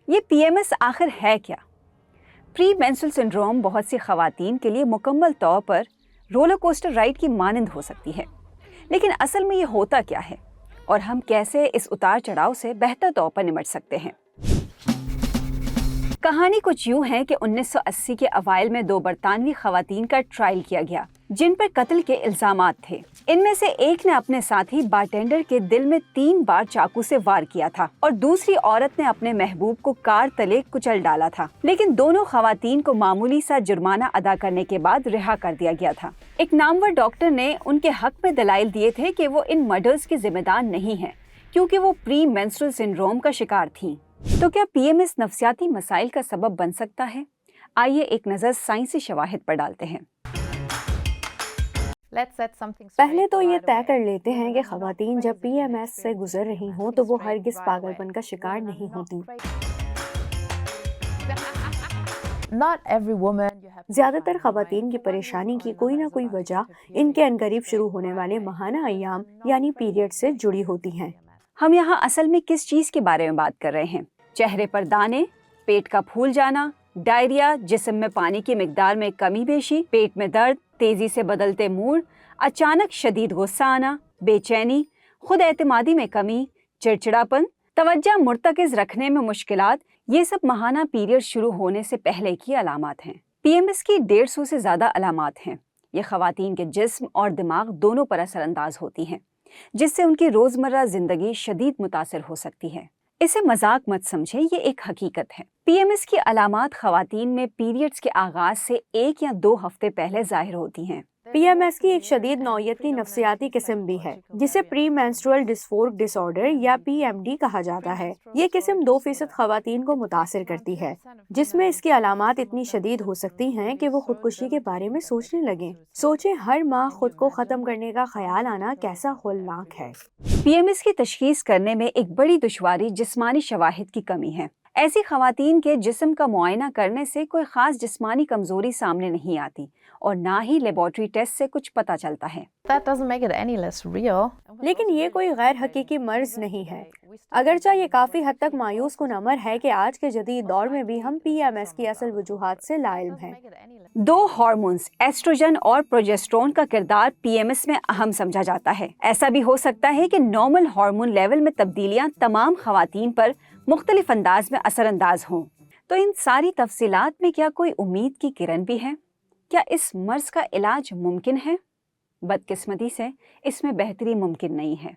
یہ PMS آخر ہے کیا؟ پری مینسٹرل سنڈروم بہت سی خواتین کے لیے مکمل طور پر رولر کوسٹر رائڈ کی مانند ہو سکتی ہے، لیکن اصل میں یہ ہوتا کیا ہے اور ہم کیسے اس اتار چڑھاؤ سے بہتر طور پر نمٹ سکتے ہیں؟ کہانی کچھ یوں ہے کہ 1980 کے اوائل میں 2 برطانوی خواتین کا ٹرائل کیا گیا جن پر قتل کے الزامات تھے۔ ان میں سے ایک نے اپنے ساتھی بارٹینڈر کے دل میں 3 بار چاقو سے وار کیا تھا اور دوسری عورت نے اپنے محبوب کو کار تلے کچل ڈالا تھا، لیکن دونوں خواتین کو معمولی سا جرمانہ ادا کرنے کے بعد رہا کر دیا گیا تھا۔ ایک نامور ڈاکٹر نے ان کے حق میں دلائل دیے تھے کہ وہ ان مرڈرز کے ذمہ دار نہیں ہیں کیونکہ وہ پری مینسٹرل سنڈروم کا شکار تھیں۔ تو کیا PMS نفسیاتی مسائل کا سبب بن سکتا ہے؟ آئیے ایک نظر سائنسی شواہد پر ڈالتے ہیں۔ پہلے تو یہ طے کر لیتے ہیں کہ خواتین جب PMS سے گزر رہی ہوں تو وہ ہرگز پاگل پن کا شکار نہیں ہوتی۔ زیادہ تر خواتین کی پریشانی کی کوئی نہ کوئی وجہ ان کے عنقریب شروع ہونے والے ماہانہ ایام یعنی پیریڈ سے جڑی ہوتی ہیں۔ ہم یہاں اصل میں کس چیز کے بارے میں بات کر رہے ہیں؟ چہرے پر دانے، پیٹ کا پھول جانا، ڈائریا، جسم میں پانی کی مقدار میں کمی بیشی، پیٹ میں درد، تیزی سے بدلتے موڈ، اچانک شدید غصہ آنا، بے چینی، خود اعتمادی میں کمی، چڑچڑاپن، توجہ مرتکز رکھنے میں مشکلات، یہ سب ماہانہ پیریڈ شروع ہونے سے پہلے کی علامات ہیں۔ PMS کی 150 سے زیادہ علامات ہیں۔ یہ خواتین کے جسم اور دماغ دونوں پر اثر انداز ہوتی ہیں، جس سے ان کی روزمرہ زندگی شدید متاثر ہو سکتی ہے۔ اسے مذاق مت سمجھیں، یہ ایک حقیقت ہے۔ PMS کی علامات خواتین میں پیریڈز کے آغاز سے 1 یا 2 ہفتے پہلے ظاہر ہوتی ہیں۔ PMS کی ایک شدید نوعیت کی نفسیاتی قسم بھی ہے جسے پری مینسٹرل ڈسفورک ڈس آرڈر یا PMD کہا جاتا ہے۔ یہ قسم 2% خواتین کو متاثر کرتی ہے، جس میں اس کی علامات اتنی شدید ہو سکتی ہیں کہ وہ خودکشی کے بارے میں سوچنے لگیں۔ سوچیں، ہر ماہ خود کو ختم کرنے کا خیال آنا کیسا ہولناک ہے۔ PMS کی تشخیص کرنے میں ایک بڑی دشواری جسمانی شواہد کی کمی ہے۔ ایسی خواتین کے جسم کا معائنہ کرنے سے کوئی خاص جسمانی کمزوری سامنے نہیں آتی اور نہ ہی لیبارٹری ٹیسٹ سے کچھ پتہ چلتا ہے۔ لیکن یہ کوئی غیر حقیقی مرض نہیں ہے، اگرچہ یہ کافی حد تک مایوس کن امر ہے کہ آج کے جدید دور میں بھی ہم PMS کی اصل وجوہات سے لا علم ہیں۔ 2 ہارمونز ایسٹروجن اور پروجسٹرون کا کردار PMS میں اہم سمجھا جاتا ہے۔ ایسا بھی ہو سکتا ہے کہ نارمل ہارمون لیول میں تبدیلیاں تمام خواتین پر مختلف انداز میں اثر انداز ہوں۔ تو ان ساری تفصیلات میں کیا کوئی امید کی کرن بھی ہے؟ کیا اس مرض کا علاج ممکن ہے؟ بدقسمتی سے اس میں بہتری ممکن نہیں ہے۔